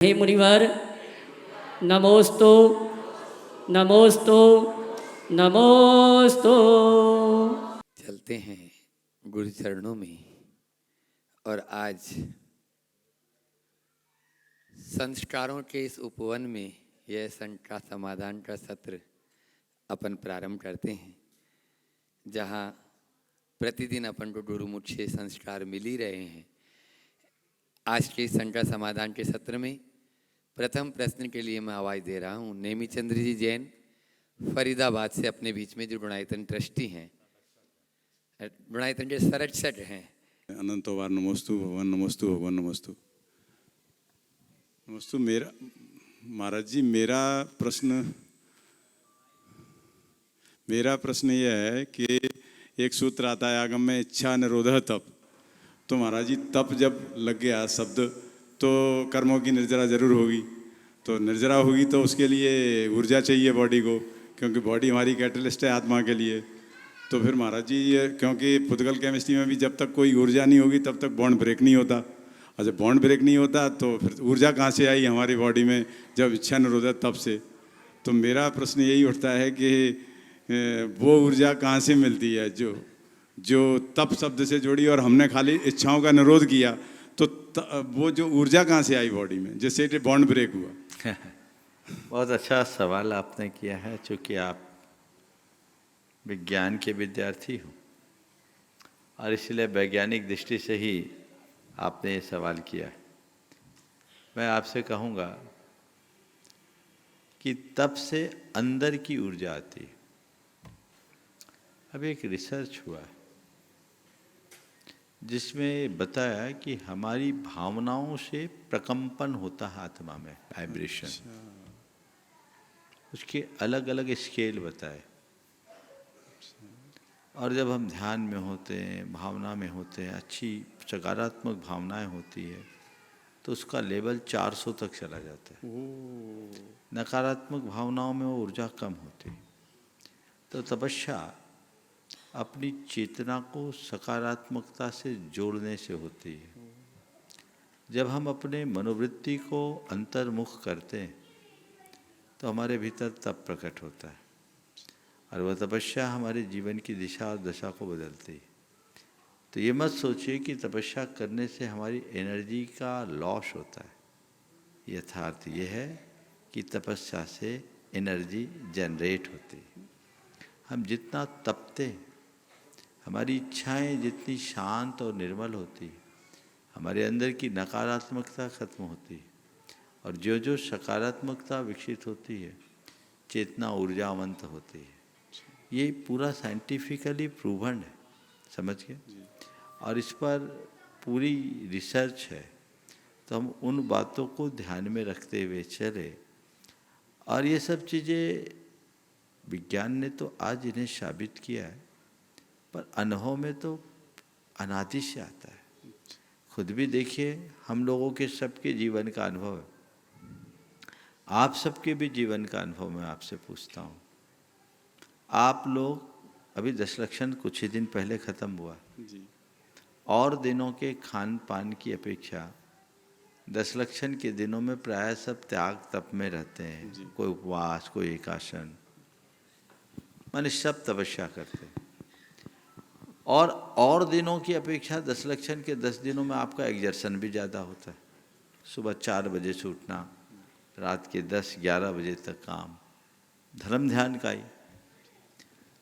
हे मुनिवर नमोस्तु नमोस्तु नमोस्तु। चलते हैं गुरु चरणों में। और आज संस्कारों के इस उपवन में यह शंका समाधान का सत्र अपन प्रारंभ करते हैं, जहाँ प्रतिदिन अपन को गुरुमुख से संस्कार मिल ही रहे हैं। आज के शंका समाधान के सत्र में प्रथम प्रश्न के लिए मैं आवाज़ दे रहा हूँ नेमीचंद्र जी जैन, फरीदाबाद से अपने बीच में जो गुणायतन ट्रस्टी हैं, गुणायतन के संरक्षक हैं। अनंतो वार नमोस्तु भगवान नमोस्तु भगवान नमोस्तु नमोस्तु। मेरा महाराज जी, मेरा प्रश्न यह है कि एक सूत्र आता है आगम में, इच्छा निरोधः तप। तो महाराज जी, तप जब लग गया शब्द तो कर्मों की निर्जरा जरूर होगी। तो निर्जरा होगी तो उसके लिए ऊर्जा चाहिए बॉडी को, क्योंकि बॉडी हमारी कैटलिस्ट है आत्मा के लिए। तो फिर महाराज जी, क्योंकि फुटबॉल केमिस्ट्री में भी जब तक कोई ऊर्जा नहीं होगी तब तक बॉन्ड ब्रेक नहीं होता, और जब बॉन्ड ब्रेक नहीं होता तो फिर ऊर्जा कहाँ से आई हमारी बॉडी में, जब इच्छा निरोधक तप से। तो मेरा प्रश्न यही उठता है कि वो ऊर्जा कहाँ से मिलती है जो तप शब्द से जुड़ी, और हमने खाली इच्छाओं का निरोध किया, तो वो जो ऊर्जा कहाँ से आई बॉडी में जिससे बॉन्ड ब्रेक हुआ। बहुत अच्छा सवाल आपने किया है, चूँकि आप विज्ञान के विद्यार्थी हो और इसलिए वैज्ञानिक दृष्टि से ही आपने ये सवाल किया है। मैं आपसे कहूँगा कि तप से अंदर की ऊर्जा आती है। अभी एक रिसर्च हुआ है जिसमें बताया कि हमारी भावनाओं से प्रकंपन होता है आत्मा में, वाइब्रेशन। उसके अलग अलग स्केल बताए, और जब हम ध्यान में होते हैं, भावना में होते हैं, अच्छी सकारात्मक भावनाएं होती है, तो उसका लेवल 400 तक चला जाता है। नकारात्मक भावनाओं में वो ऊर्जा कम होती है। तो तपस्या अपनी चेतना को सकारात्मकता से जोड़ने से होती है। जब हम अपने मनोवृत्ति को अंतर्मुख करते हैं तो हमारे भीतर तप प्रकट होता है, और वह तपस्या हमारे जीवन की दिशा और दशा को बदलती है। तो ये मत सोचिए कि तपस्या करने से हमारी एनर्जी का लॉस होता है। यथार्थ ये है कि तपस्या से एनर्जी जनरेट होती है। हम जितना तपते हैं, हमारी इच्छाएं जितनी शांत और निर्मल होती है, हमारे अंदर की नकारात्मकता खत्म होती है, और जो जो सकारात्मकता विकसित होती है, चेतना ऊर्जावंत होती है। ये पूरा साइंटिफिकली प्रूवन है, समझ गए। और इस पर पूरी रिसर्च है। तो हम उन बातों को ध्यान में रखते हुए चले। और ये सब चीज़ें विज्ञान ने तो आज इन्हें साबित किया है, पर अनुभव में तो अनादि से आता है। खुद भी देखिए, हम लोगों के सबके जीवन का अनुभव है। आप सबके भी जीवन का अनुभव मैं आपसे पूछता हूँ। आप लोग अभी 10 लक्षण कुछ ही दिन पहले ख़त्म हुआ जी। और दिनों के खान पान की अपेक्षा 10 लक्षण के दिनों में प्राय सब त्याग तप में रहते हैं। कोई उपवास, कोई एकासन, माने सब तपस्या करते हैं। और दिनों की अपेक्षा 10 लक्षण के 10 दिनों में आपका एग्जर्शन भी ज़्यादा होता है। सुबह 4 बजे से उठना, रात के 10-11 बजे तक काम, धर्म ध्यान का ही।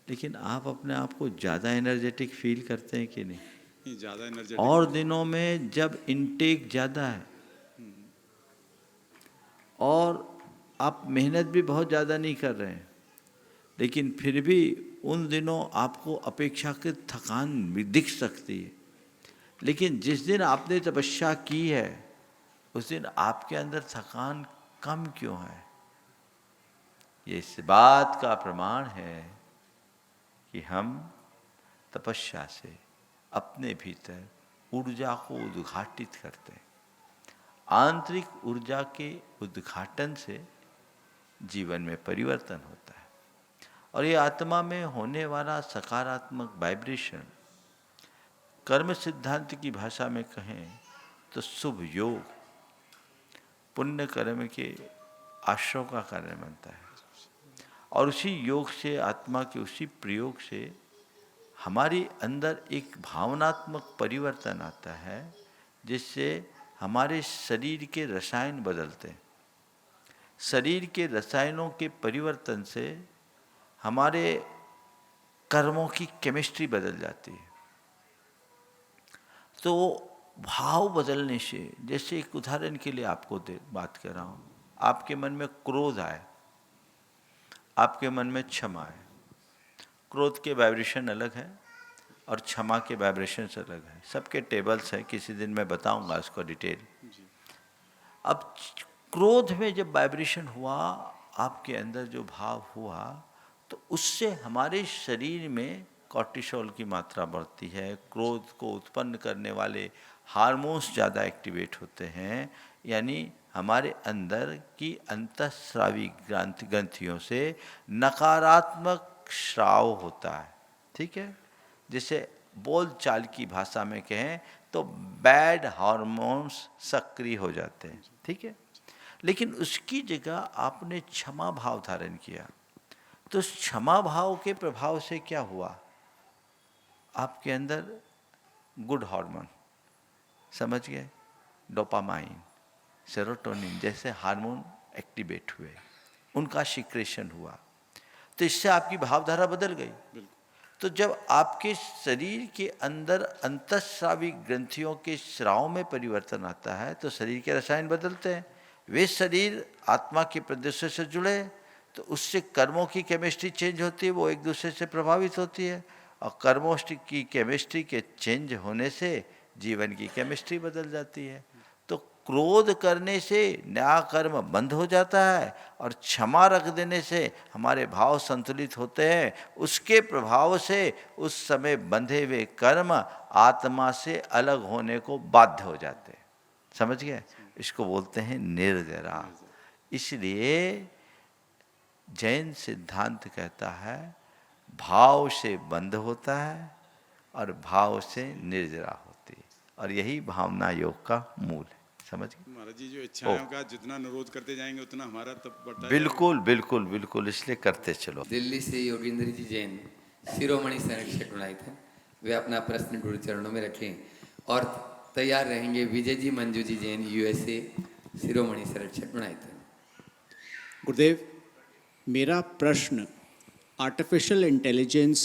लेकिन आप अपने आप को ज़्यादा एनर्जेटिक फील करते हैं कि नहीं? ज़्यादा एनर्जेटिक। और दिनों में जब इनटेक ज़्यादा है और आप मेहनत भी बहुत ज़्यादा नहीं कर रहे हैं, लेकिन फिर भी उन दिनों आपको अपेक्षाकृत थकान भी दिख सकती है। लेकिन जिस दिन आपने तपस्या की है उस दिन आपके अंदर थकान कम क्यों है? ये इस बात का प्रमाण है कि हम तपस्या से अपने भीतर ऊर्जा को उद्घाटित करते हैं। आंतरिक ऊर्जा के उद्घाटन से जीवन में परिवर्तन होता है, और ये आत्मा में होने वाला सकारात्मक वाइब्रेशन, कर्म सिद्धांत की भाषा में कहें तो शुभ योग, पुण्य कर्म के आश्रव का कारण बनता है। और उसी योग से, आत्मा के उसी प्रयोग से हमारी अंदर एक भावनात्मक परिवर्तन आता है, जिससे हमारे शरीर के रसायन बदलते हैं। शरीर के रसायनों के परिवर्तन से हमारे कर्मों की केमिस्ट्री बदल जाती है। तो भाव बदलने से, जैसे एक उदाहरण के लिए आपको बात कर रहा हूँ, आपके मन में क्रोध आए, आपके मन में क्षमा है। क्रोध के वाइब्रेशन अलग है और क्षमा के वाइब्रेशन अलग है। सबके टेबल्स हैं, किसी दिन मैं बताऊंगा उसको डिटेल। अब क्रोध में जब वाइब्रेशन हुआ, आपके अंदर जो भाव हुआ, तो उससे हमारे शरीर में कॉर्टिसोल की मात्रा बढ़ती है। क्रोध को उत्पन्न करने वाले हार्मोन्स ज़्यादा एक्टिवेट होते हैं, यानी हमारे अंदर की अंतःस्रावी ग्रंथियों से नकारात्मक स्राव होता है। ठीक है, जिसे बोल चाल की भाषा में कहें तो बैड हार्मोन्स सक्रिय हो जाते हैं। ठीक है, लेकिन उसकी जगह आपने क्षमा भाव धारण किया, तो क्षमा भाव के प्रभाव से क्या हुआ, आपके अंदर गुड हार्मोन, समझ गए, डोपामाइन, सेरोटोनिन जैसे हार्मोन एक्टिवेट हुए, उनका सिक्रेशन हुआ, तो इससे आपकी भावधारा बदल गई। तो जब आपके शरीर के अंदर अंतःस्रावी ग्रंथियों के स्राव में परिवर्तन आता है, तो शरीर के रसायन बदलते हैं। वे शरीर आत्मा के प्रदेशों से जुड़े, तो उससे कर्मों की केमिस्ट्री चेंज होती है, वो एक दूसरे से प्रभावित होती है, और कर्मों की केमिस्ट्री के चेंज होने से जीवन की केमिस्ट्री बदल जाती है। तो क्रोध करने से नया कर्म बंद हो जाता है, और क्षमा रख देने से हमारे भाव संतुलित होते हैं। उसके प्रभाव से उस समय बंधे हुए कर्म आत्मा से अलग होने को बाध्य हो जाते हैं। समझ गए? इसको बोलते हैं निर्जरा। इसलिए जैन सिद्धांत कहता है भाव से बंध होता है और भाव से निर्जरा होती है, और यही भावना योग का मूल है। समझ गए महाराज जी? जो इच्छाओं का जितना निरोध करते जाएंगे उतना हमारा तप बढ़ता है। बिल्कुल बिल्कुल बिल्कुल, इसलिए करते चलो। दिल्ली से योगेंद्र जी जैन शिरोमणि संरक्षक बनाए थे, वे अपना प्रश्न गुरु चरणों में रखें और तैयार रहेंगे। विजय जी मंजू जी जैन यूएसए शिरोमणि संरक्षक बनाए थे। गुरुदेव, मेरा प्रश्न आर्टिफिशियल इंटेलिजेंस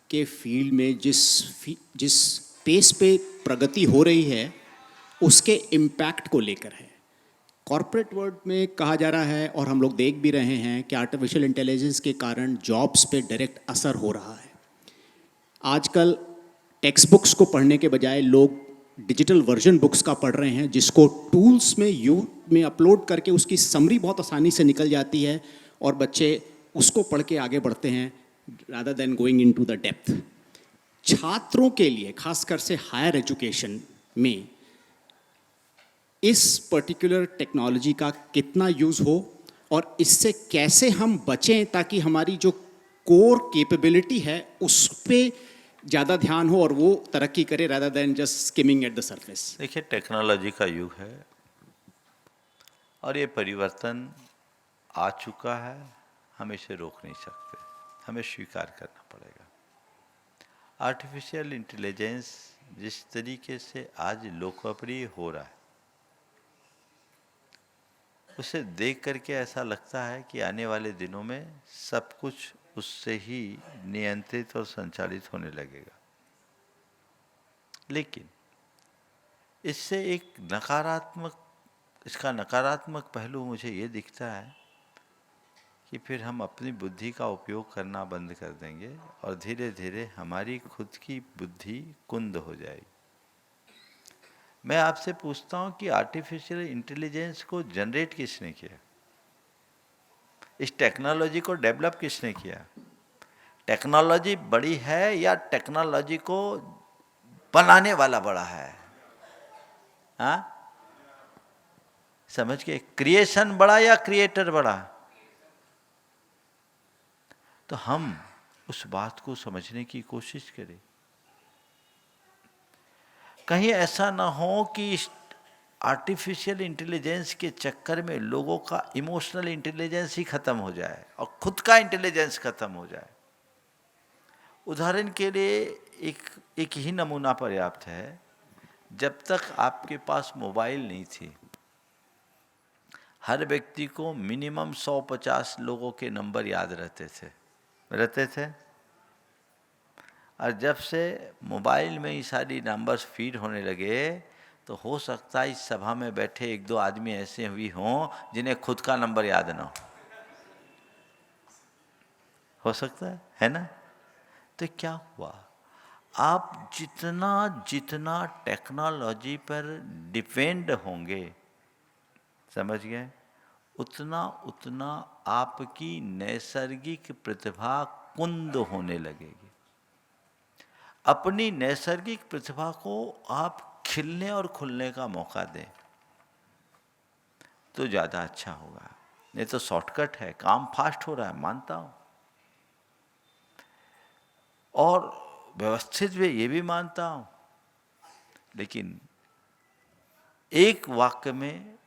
के फील्ड में जिस पेस पे प्रगति हो रही है उसके इम्पैक्ट को लेकर है। कॉरपोरेट वर्ल्ड में कहा जा रहा है और हम लोग देख भी रहे हैं कि आर्टिफिशियल इंटेलिजेंस के कारण जॉब्स पे डायरेक्ट असर हो रहा है। आजकल टेक्स्ट बुक्स को पढ़ने के बजाय लोग डिजिटल वर्जन बुक्स का पढ़ रहे हैं, जिसको टूल्स में अपलोड करके उसकी समरी बहुत आसानी से निकल जाती है और बच्चे उसको पढ़ के आगे बढ़ते हैं rather than going into the depth. छात्रों के लिए खासकर से हायर एजुकेशन में इस पर्टिकुलर टेक्नोलॉजी का कितना यूज़ हो और इससे कैसे हम बचें ताकि हमारी जो कोर कैपेबिलिटी है उस पर ज़्यादा ध्यान हो और वो तरक्की करे rather than just skimming at the surface. देखिए, टेक्नोलॉजी का युग है और ये परिवर्तन आ चुका है, हम इसे रोक नहीं सकते, हमें स्वीकार करना पड़ेगा। आर्टिफिशियल इंटेलिजेंस जिस तरीके से आज लोकप्रिय हो रहा है, उसे देख करके ऐसा लगता है कि आने वाले दिनों में सब कुछ उससे ही नियंत्रित और संचालित होने लगेगा। लेकिन इससे इसका नकारात्मक पहलू मुझे ये दिखता है कि फिर हम अपनी बुद्धि का उपयोग करना बंद कर देंगे और धीरे धीरे हमारी खुद की बुद्धि कुंद हो जाएगी। मैं आपसे पूछता हूँ कि आर्टिफिशियल इंटेलिजेंस को जनरेट किसने किया? इस टेक्नोलॉजी को डेवलप किसने किया? टेक्नोलॉजी बड़ी है या टेक्नोलॉजी को बनाने वाला बड़ा है? हाँ, समझ के, क्रिएशन बड़ा या क्रिएटर बड़ा? तो हम उस बात को समझने की कोशिश करें। कहीं ऐसा ना हो कि आर्टिफिशियल इंटेलिजेंस के चक्कर में लोगों का इमोशनल इंटेलिजेंस ही खत्म हो जाए और खुद का इंटेलिजेंस खत्म हो जाए। उदाहरण के लिए एक ही नमूना पर्याप्त है। जब तक आपके पास मोबाइल नहीं थी, हर व्यक्ति को मिनिमम 150 लोगों के नंबर याद रहते थे। और जब से मोबाइल में ही सारी नंबर्स फीड होने लगे, तो हो सकता है इस सभा में बैठे एक दो आदमी ऐसे हुई हों जिन्हें खुद का नंबर याद ना हो सकता है ना? तो क्या हुआ? आप जितना टेक्नोलॉजी पर डिपेंड होंगे, समझ गए, उतना आपकी नैसर्गिक प्रतिभा कुंद होने लगेगी। अपनी नैसर्गिक प्रतिभा को आप खिलने और खुलने का मौका दें तो ज़्यादा अच्छा होगा। नहीं तो शॉर्टकट है, काम फास्ट हो रहा है, मानता हूँ, और व्यवस्थित भी ये भी मानता हूँ, लेकिन एक वाक्य में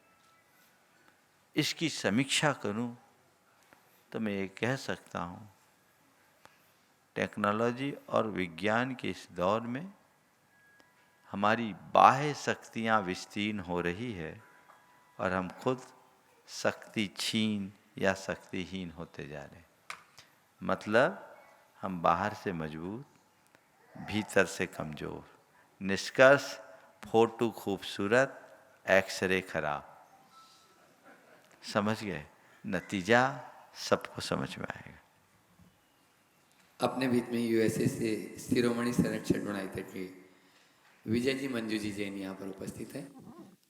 इसकी समीक्षा करूं तो मैं ये कह सकता हूँ, टेक्नोलॉजी और विज्ञान के इस दौर में हमारी बाह्य शक्तियाँ विस्तीर्ण हो रही है और हम खुद शक्ति छीन या शक्तिहीन होते जा रहे हैं। मतलब हम बाहर से मजबूत, भीतर से कमज़ोर। निष्कर्ष, फोटो खूबसूरत, एक्सरे खराब। समझ गए? नतीजा सबको समझ में आएगा। अपने बीच में यूएसए से शिरोमणि संरक्षक गुणायत के विजय जी मंजू जी जैन यहाँ पर उपस्थित है।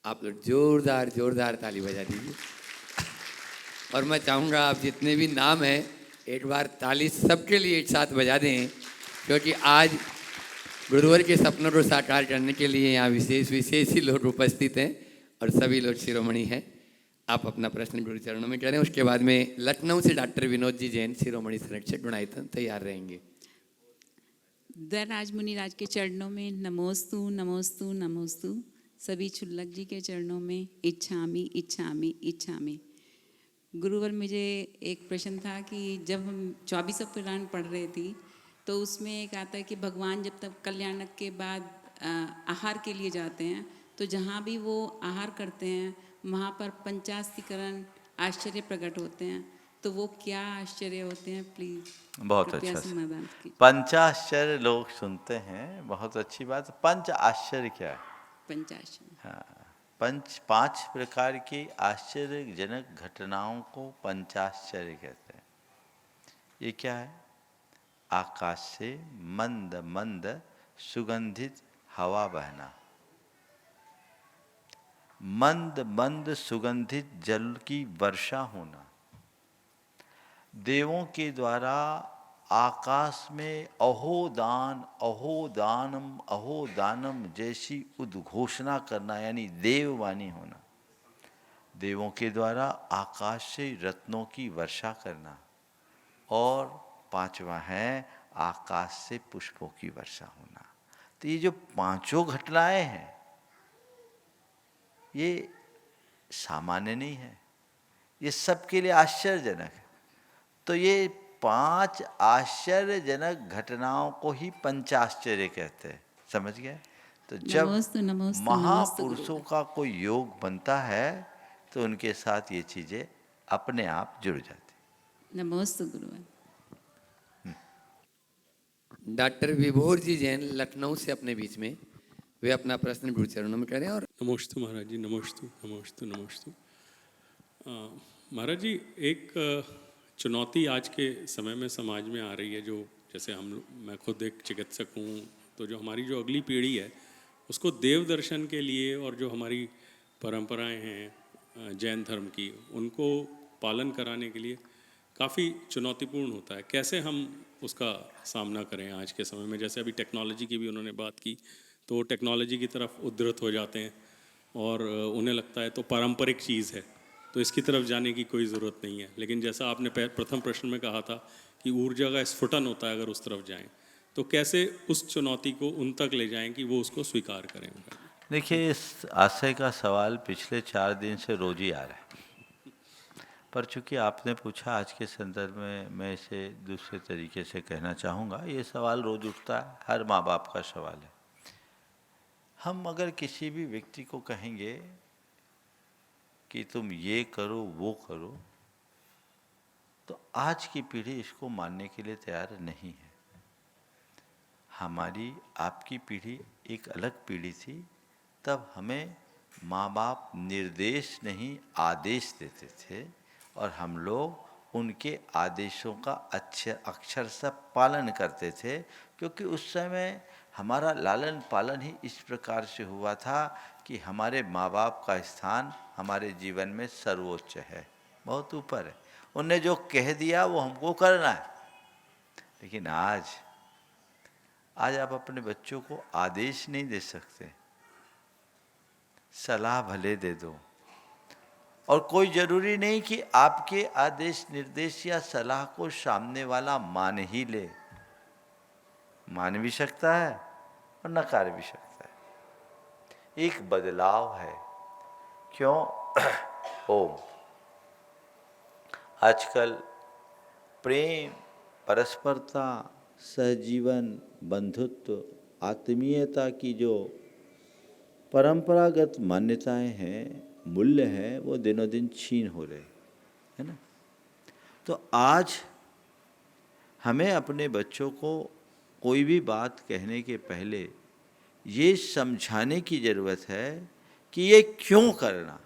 आप लोग जोरदार ताली बजा दीजिए। और मैं चाहूँगा आप जितने भी नाम हैं एक बार ताली सबके लिए एक साथ बजा दें, क्योंकि आज गुरुवर के सपनों को साकार करने के लिए यहाँ विशेष ही लोग उपस्थित हैं और सभी लोग शिरोमणि हैं। आप अपना प्रश्न गुरु चरणों में करें। उसके बाद में लखनऊ से डॉक्टर विनोद जी जैन शिरोमणि संरक्षक गुणायतन तैयार रहेंगे। राज मुनिराज के चरणों में नमोस्तु नमोस्तु नमोस्तु। सभी छुल्लक जी के चरणों में इच्छामि इच्छामि इच्छामि। गुरुवर, मुझे एक प्रश्न था कि जब हम 24 पुराण पढ़ रहे थी तो उसमें एक आता है कि भगवान जब तक कल्याणक के बाद आहार के लिए जाते हैं, तो जहाँ भी वो आहार करते हैं वहाँ पर पंचास्तिकरण आश्चर्य प्रकट होते हैं। तो वो क्या आश्चर्य होते हैं, प्लीज बहुत अच्छा समाधान कीजिए। पंचाश्चर्य लोग सुनते हैं, बहुत अच्छी बात। पंच आश्चर्य क्या है? पंचाश्चर्य, हाँ, पांच प्रकार की आश्चर्यजनक घटनाओं को पंचाश्चर्य कहते हैं। ये क्या है? आकाश से मंद मंद सुगंधित हवा बहना, मंद मंद सुगंधित जल की वर्षा होना, देवों के द्वारा आकाश में अहोदान अहोदानम अहोदानम जैसी उद्घोषणा करना, यानी देववाणी होना, देवों के द्वारा आकाश से रत्नों की वर्षा करना, और पांचवा है आकाश से पुष्पों की वर्षा होना। तो ये जो पांचों घटनाएं हैं ये सामान्य नहीं है, ये सबके लिए आश्चर्यजनक है। तो ये 5 आश्चर्यजनक घटनाओं को ही पंचाश्चर्य कहते हैं। समझ गए? तो जब महापुरुषों का कोई योग बनता है तो उनके साथ ये चीजें अपने आप जुड़ जाती। नमोस्तु गुरुवर। डॉक्टर विभोर जी जैन लखनऊ से अपने बीच में, वे अपना प्रश्न गुरु चरणों में करें। और नमोस्तु महाराज जी, नमोस्तु नमोस्तु नमोस्तु। महाराज जी, एक चुनौती आज के समय में समाज में आ रही है, जो जैसे मैं खुद एक चिकित्सक हूँ, तो जो हमारी जो अगली पीढ़ी है उसको देव दर्शन के लिए, और जो हमारी परंपराएं हैं जैन धर्म की, उनको पालन कराने के लिए काफ़ी चुनौतीपूर्ण होता है। कैसे हम उसका सामना करें आज के समय में? जैसे अभी टेक्नोलॉजी की भी उन्होंने बात की, तो वो टेक्नोलॉजी की तरफ उद्धृत हो जाते हैं और उन्हें लगता है तो पारंपरिक चीज़ है तो इसकी तरफ जाने की कोई ज़रूरत नहीं है। लेकिन जैसा आपने प्रथम प्रश्न में कहा था कि ऊर्जा का स्फुटन होता है अगर उस तरफ जाएं, तो कैसे उस चुनौती को उन तक ले जाएं कि वो उसको स्वीकार करें? देखिए, इस आशय का सवाल पिछले 4 दिन से रोज ही आ रहा है, पर चूंकि आपने पूछा आज के संदर्भ में, मैं इसे दूसरे तरीके से कहना चाहूँगा। ये सवाल रोज उठता है, हर माँ बाप का सवाल है। हम अगर किसी भी व्यक्ति को कहेंगे कि तुम ये करो वो करो, तो आज की पीढ़ी इसको मानने के लिए तैयार नहीं है। हमारी आपकी पीढ़ी एक अलग पीढ़ी थी, तब हमें माँ बाप निर्देश नहीं आदेश देते थे, और हम लोग उनके आदेशों का अक्षरशः पालन करते थे, क्योंकि उस समय हमारा लालन पालन ही इस प्रकार से हुआ था कि हमारे माँ बाप का स्थान हमारे जीवन में सर्वोच्च है, बहुत ऊपर है। उनने जो कह दिया वो हमको करना है। लेकिन आज आप अपने बच्चों को आदेश नहीं दे सकते, सलाह भले दे दो, और कोई जरूरी नहीं कि आपके आदेश निर्देश या सलाह को सामने वाला मान ही ले। मान भी सकता है और नकार भी सकता है। एक बदलाव है। क्यों? ओम। आजकल प्रेम, परस्परता, सहजीवन, बंधुत्व, आत्मीयता की जो परंपरागत मान्यताएं हैं, मूल्य हैं, वो दिनों दिन छीन हो रहे है ना। तो आज हमें अपने बच्चों को कोई भी बात कहने के पहले ये समझाने की ज़रूरत है कि ये क्यों करना।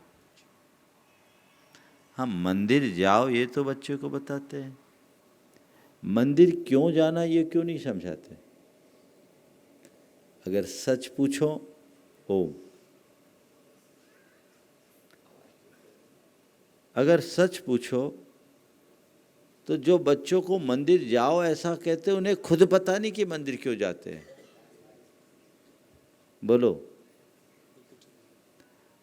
हम मंदिर जाओ ये तो बच्चों को बताते हैं, मंदिर क्यों जाना ये क्यों नहीं समझाते। अगर सच पूछो, ओम, अगर सच पूछो तो जो बच्चों को मंदिर जाओ ऐसा कहते हैं, उन्हें खुद पता नहीं कि मंदिर क्यों जाते हैं। बोलो,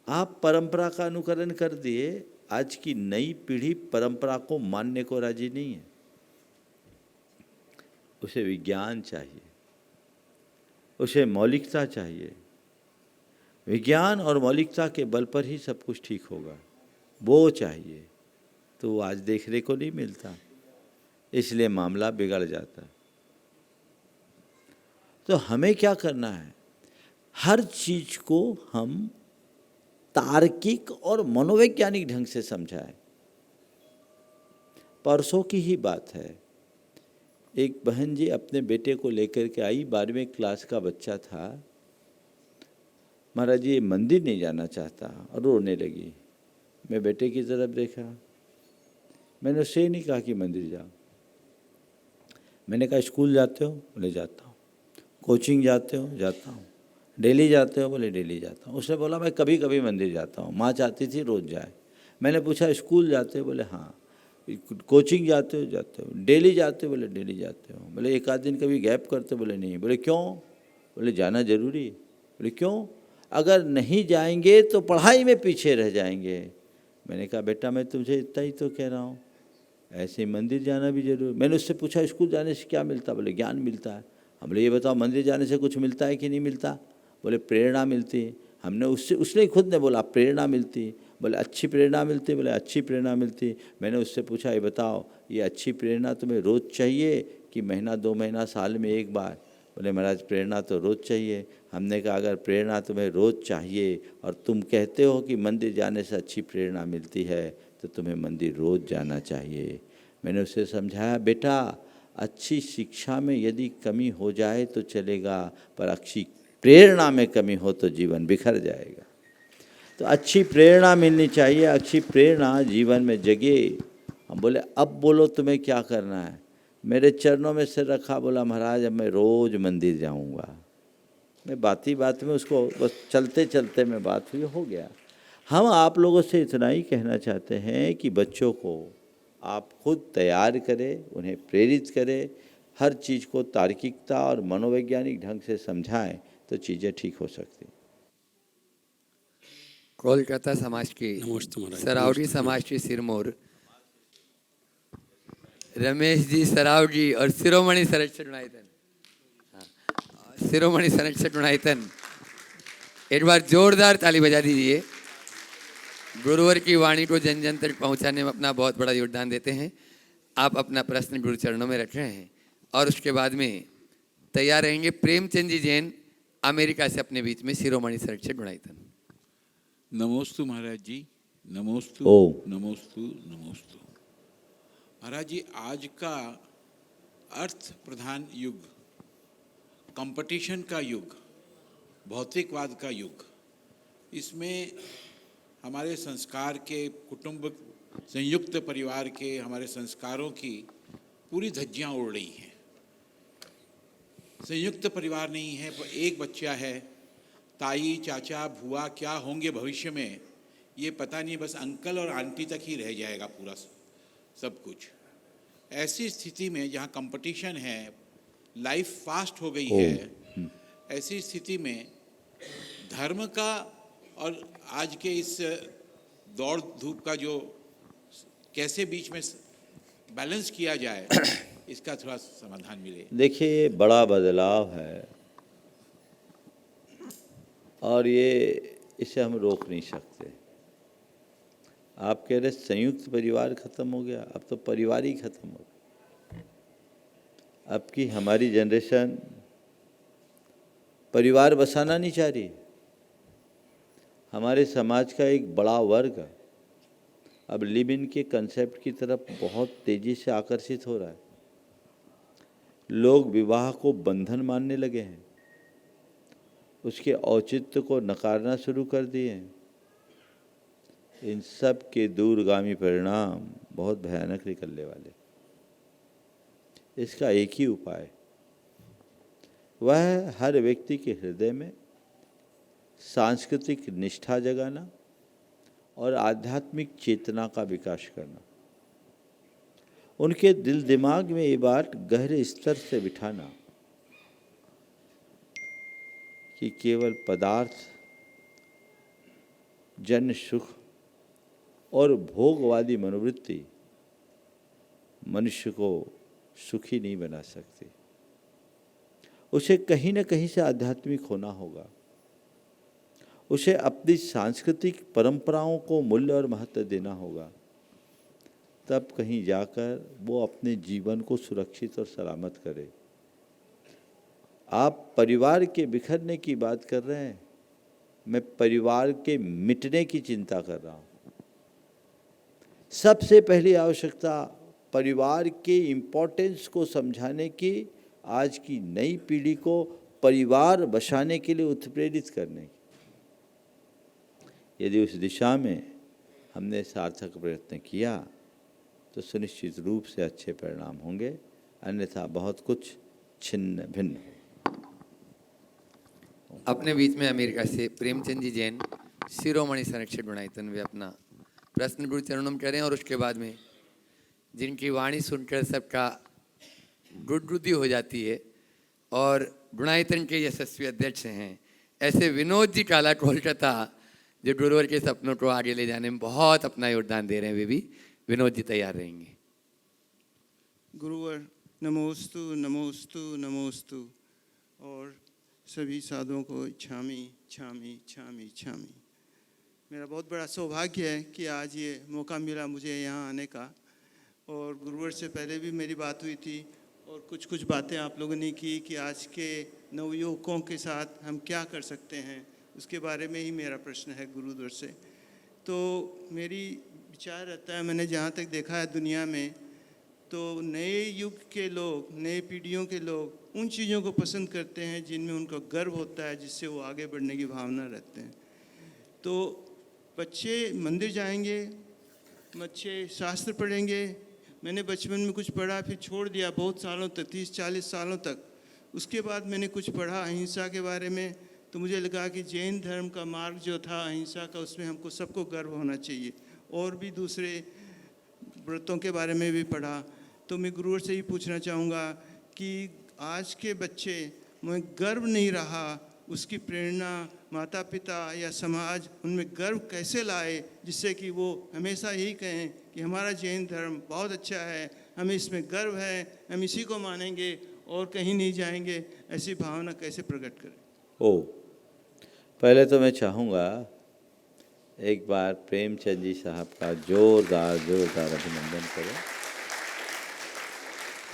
आप परंपरा का अनुकरण कर दिए। आज की नई पीढ़ी परंपरा को मानने को राजी नहीं है। उसे विज्ञान चाहिए, उसे मौलिकता चाहिए। विज्ञान और मौलिकता के बल पर ही सब कुछ ठीक होगा, वो चाहिए। तो वो आज देखने को नहीं मिलता, इसलिए मामला बिगड़ जाता है। तो हमें क्या करना है? हर चीज को हम तार्किक और मनोवैज्ञानिक ढंग से समझाएं। परसों की ही बात है, एक बहन जी अपने बेटे को लेकर के आई, 12वीं क्लास का बच्चा था। महाराज जी, ये मंदिर नहीं जाना चाहता, और रोने लगी। मैं बेटे की तरफ देखा, मैंने उससे ही नहीं कहा कि मंदिर जाओ। मैंने कहा स्कूल जाते हो? बोले जाता हूँ। कोचिंग जाते हो? जाता हूँ। डेली जाते हो? बोले डेली जाता हूँ। उसने बोला मैं कभी कभी मंदिर जाता हूँ, माँ चाहती थी रोज़ जाए। मैंने पूछा स्कूल जाते हो? बोले हाँ। कोचिंग जाते हो? जाते हो। डेली जाते हो? बोले डेली जाते हो। बोले एक आध दिन कभी गैप करते? बोले नहीं। बोले क्यों? बोले जाना जरूरी है। बोले क्यों? अगर नहीं जाएंगे तो पढ़ाई में पीछे रह जाएंगे। मैंने कहा बेटा मैं तुमसे इतना ही तो कह रहा हूँ, ऐसे ही मंदिर जाना भी जरूरी। मैंने उससे पूछा स्कूल जाने से क्या मिलता? बोले ज्ञान मिलता है। हम बोले ये बताओ मंदिर जाने से कुछ मिलता है कि नहीं मिलता? बोले प्रेरणा मिलती है। हमने उसने खुद ने बोला प्रेरणा मिलती। बोले अच्छी प्रेरणा मिलती? बोले अच्छी प्रेरणा मिलती। मैंने उससे पूछा ये बताओ ये अच्छी प्रेरणा तुम्हें रोज़ चाहिए कि महीना 2 महीना साल में एक बार? बोले महाराज प्रेरणा तो रोज़ चाहिए। हमने कहा अगर प्रेरणा तुम्हें रोज़ चाहिए और तुम कहते हो कि मंदिर जाने से अच्छी प्रेरणा मिलती है, तो तुम्हें मंदिर रोज़ जाना चाहिए। मैंने उसे समझाया बेटा अच्छी शिक्षा में यदि कमी हो जाए तो चलेगा, पर अच्छी प्रेरणा में कमी हो तो जीवन बिखर जाएगा। तो अच्छी प्रेरणा मिलनी चाहिए, अच्छी प्रेरणा जीवन में जगे। हम बोले अब बोलो तुम्हें क्या करना है? मेरे चरणों में सिर रखा, बोला महाराज अब मैं रोज़ मंदिर जाऊंगा। मैं बात ही बात में उसको बस चलते चलते में बात हुई, हो गया। हम आप लोगों से इतना ही कहना चाहते हैं कि बच्चों को आप खुद तैयार करें, उन्हें प्रेरित करें, हर चीज़ को तार्किकता और मनोवैज्ञानिक ढंग से समझाएं तो चीज़ें ठीक हो सकती। कोलकाता समाज की नमस्ते महाराज। सरावड़ी समाज की सिरमौर रमेश जी सरावड़ी और शिरोमणि सरस्वती गुणायतन, शिरोमणि सरस्वती गुणायतन एक बार जोरदार ताली बजा दीजिए। गुरुवर की वाणी को जन जन तक पहुंचाने में अपना बहुत बड़ा योगदान देते हैं। आप अपना प्रश्न गुरु चरणों में रख रहे हैं और उसके बाद में तैयार रहेंगे प्रेमचंद जी जैन अमेरिका से अपने बीच में शिरोमणि संरक्षक गुणायतन। नमोस्तु महाराज जी, नमोस्तु ओम। नमोस्तु नमोस्तु। महाराज जी, आज का अर्थ प्रधान युग, कंपटीशन का युग, भौतिकवाद का युग, इसमें हमारे संस्कार के, कुटुंब संयुक्त परिवार के हमारे संस्कारों की पूरी धज्जियां उड़ रही हैं। संयुक्त परिवार नहीं है, एक बच्चा है, ताई चाचा भुआ क्या होंगे भविष्य में ये पता नहीं, बस अंकल और आंटी तक ही रह जाएगा पूरा सब कुछ। ऐसी स्थिति में जहाँ कंपटीशन है, लाइफ फास्ट हो गई है, ऐसी स्थिति में धर्म का और आज के इस दौड़ धूप का जो कैसे बीच में बैलेंस किया जाए, इसका थोड़ा समाधान मिले। देखिए, ये बड़ा बदलाव है और ये इसे हम रोक नहीं सकते। आप कह रहे संयुक्त परिवार खत्म हो गया, अब तो परिवार ही खत्म हो गया। अब की हमारी जनरेशन परिवार बसाना नहीं चाह रही। हमारे समाज का एक बड़ा वर्ग अब लिव इन के कंसेप्ट की तरफ बहुत तेजी से आकर्षित हो रहा है। लोग विवाह को बंधन मानने लगे हैं, उसके औचित्य को नकारना शुरू कर दिए हैं। इन सब के दूरगामी परिणाम बहुत भयानक निकलने वाले। इसका एक ही उपाय, वह है हर व्यक्ति के हृदय में सांस्कृतिक निष्ठा जगाना और आध्यात्मिक चेतना का विकास करना। उनके दिल दिमाग में ये बात गहरे स्तर से बिठाना कि केवल पदार्थ, जन सुख और भोगवादी मनोवृत्ति मनुष्य को सुखी नहीं बना सकती। उसे कहीं न कहीं से आध्यात्मिक होना होगा। उसे अपनी सांस्कृतिक परंपराओं को मूल्य और महत्व देना होगा। तब कहीं जाकर वो अपने जीवन को सुरक्षित और सलामत करे। आप परिवार के बिखरने की बात कर रहे हैं, मैं परिवार के मिटने की चिंता कर रहा हूँ। सबसे पहली आवश्यकता परिवार के इम्पोर्टेंस को समझाने की, आज की नई पीढ़ी को परिवार बसाने के लिए उत्प्रेरित करने की। यदि उस दिशा में हमने सार्थक प्रयत्न किया तो सुनिश्चित रूप से अच्छे परिणाम होंगे, अन्यथा बहुत कुछ छिन्न भिन्न। अपने बीच में अमेरिका से प्रेमचंद जी जैन शिरोमणि संरक्षक गुणायतन वे अपना प्रश्न गुरु चरणों में करें और उसके बाद में जिनकी वाणी सुनकर सबका गुदगुदी हो जाती है और गुणायतन के यशस्वी अध्यक्ष हैं ऐसे विनोद जी काला कोलकाता, जो गुरुवर के सपनों को आगे ले जाने में बहुत अपना योगदान दे रहे हैं, वे भी विनोद जी तैयार रहेंगे। गुरुवर नमोस्तु नमोस्तु नमोस्तु और सभी साधुओं को छामी छामी छामी छामी। मेरा बहुत बड़ा सौभाग्य है कि आज ये मौका मिला मुझे यहाँ आने का, और गुरुवर से पहले भी मेरी बात हुई थी और कुछ बातें आप लोगों ने की कि आज के नवयुवकों के साथ हम क्या कर सकते हैं, उसके बारे में ही मेरा प्रश्न है गुरुद्वार से। तो मेरी विचार रहता है, मैंने जहाँ तक देखा है दुनिया में, तो नए युग के लोग, नए पीढ़ियों के लोग उन चीज़ों को पसंद करते हैं जिनमें उनको गर्व होता है, जिससे वो आगे बढ़ने की भावना रखते हैं। तो बच्चे मंदिर जाएंगे, बच्चे शास्त्र पढ़ेंगे। मैंने बचपन में कुछ पढ़ा, फिर छोड़ दिया बहुत सालों तक, 30-40 सालों तक। उसके बाद मैंने कुछ पढ़ा अहिंसा के बारे में, तो मुझे लगा कि जैन धर्म का मार्ग जो था अहिंसा का, उसमें हमको सबको गर्व होना चाहिए। और भी दूसरे व्रतों के बारे में भी पढ़ा। तो मैं गुरुवर से ही पूछना चाहूँगा कि आज के बच्चे में गर्व नहीं रहा, उसकी प्रेरणा माता पिता या समाज उनमें गर्व कैसे लाए, जिससे कि वो हमेशा यही कहें कि हमारा जैन धर्म बहुत अच्छा है, हमें इसमें गर्व है, हम इसी को मानेंगे और कहीं नहीं जाएंगे। ऐसी भावना कैसे प्रकट करें? पहले तो मैं चाहूँगा एक बार प्रेमचंद जी साहब का जोरदार अभिनंदन करें।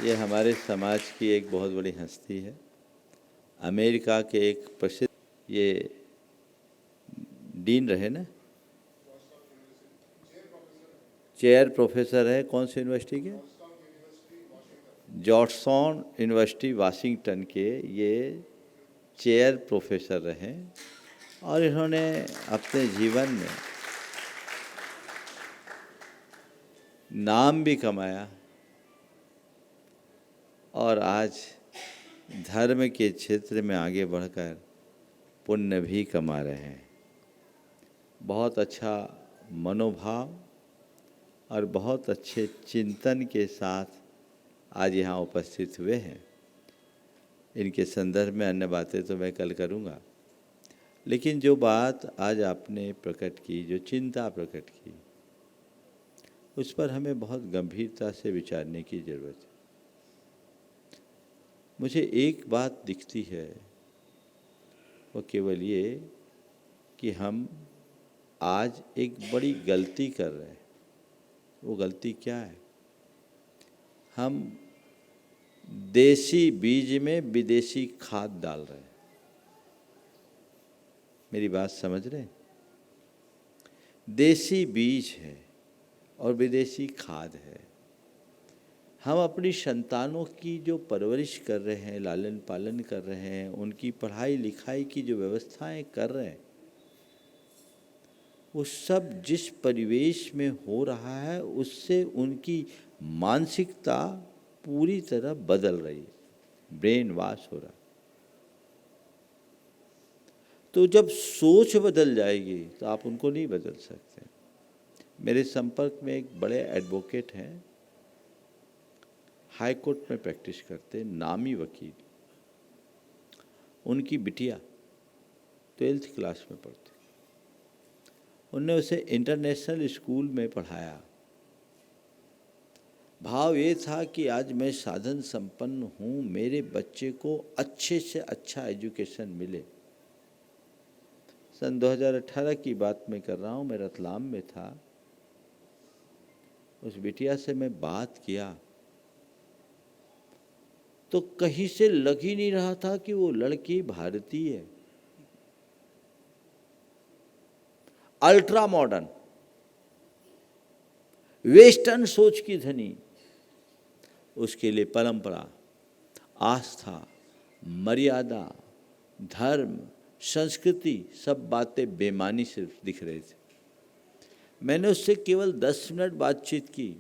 ये हमारे समाज की एक बहुत बड़ी हस्ती है। अमेरिका के एक प्रसिद्ध ये डीन रहे ना, चेयर प्रोफेसर है, कौन सी यूनिवर्सिटी के? जॉर्जटाउन यूनिवर्सिटी वाशिंगटन के ये चेयर प्रोफेसर रहे और इन्होंने अपने जीवन में नाम भी कमाया और आज धर्म के क्षेत्र में आगे बढ़कर पुण्य भी कमा रहे हैं। बहुत अच्छा मनोभाव और बहुत अच्छे चिंतन के साथ आज यहाँ उपस्थित हुए हैं। इनके संदर्भ में अन्य बातें तो मैं कल करूँगा, लेकिन जो बात आज आपने प्रकट की, जो चिंता प्रकट की, उस पर हमें बहुत गंभीरता से विचारने की ज़रूरत है। मुझे एक बात दिखती है, वो केवल ये कि हम आज एक बड़ी गलती कर रहे हैं। वो गलती क्या है? हम देसी बीज में विदेशी खाद डाल रहे हैं। मेरी बात समझ रहे हैं? देसी बीज है और विदेशी खाद है। हम अपनी संतानों की जो परवरिश कर रहे हैं, लालन पालन कर रहे हैं, उनकी पढ़ाई लिखाई की जो व्यवस्थाएं कर रहे हैं, वो सब जिस परिवेश में हो रहा है उससे उनकी मानसिकता पूरी तरह बदल रही है, ब्रेन वॉश हो रहा है। तो जब सोच बदल जाएगी तो आप उनको नहीं बदल सकते। मेरे संपर्क में एक बड़े एडवोकेट हैं, हाई कोर्ट में प्रैक्टिस करते, नामी वकील। उनकी बिटिया 12th क्लास में पढ़ती। उनने उसे इंटरनेशनल स्कूल में पढ़ाया। भाव ये था कि आज मैं साधन संपन्न हूँ, मेरे बच्चे को अच्छे से अच्छा एजुकेशन मिले। सन 2018 की बात मैं कर रहा हूँ, मैं रतलाम में था। उस बिटिया से मैं बात किया तो कहीं से लग ही नहीं रहा था कि वो लड़की भारतीय है। अल्ट्रा मॉडर्न, वेस्टर्न सोच की धनी। उसके लिए परंपरा, आस्था, मर्यादा, धर्म, संस्कृति, सब बातें बेमानी से दिख रही थी। मैंने उससे केवल 10 मिनट बातचीत की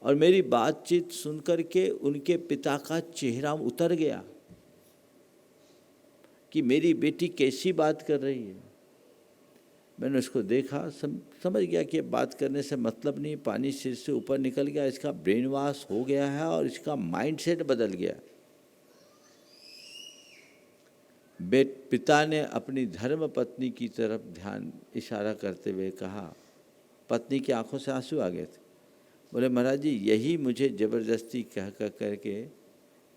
और मेरी बातचीत सुनकर के उनके पिता का चेहरा उतर गया कि मेरी बेटी कैसी बात कर रही है। मैंने उसको देखा, समझ गया कि बात करने से मतलब नहीं, पानी सिर से ऊपर निकल गया, इसका ब्रेन वॉश हो गया है और इसका माइंडसेट बदल गया। पिता ने अपनी धर्म पत्नी की तरफ ध्यान इशारा करते हुए कहा, पत्नी की आंखों से आंसू आ गए थे। बोले, महाराज जी, यही मुझे ज़बरदस्ती कह करके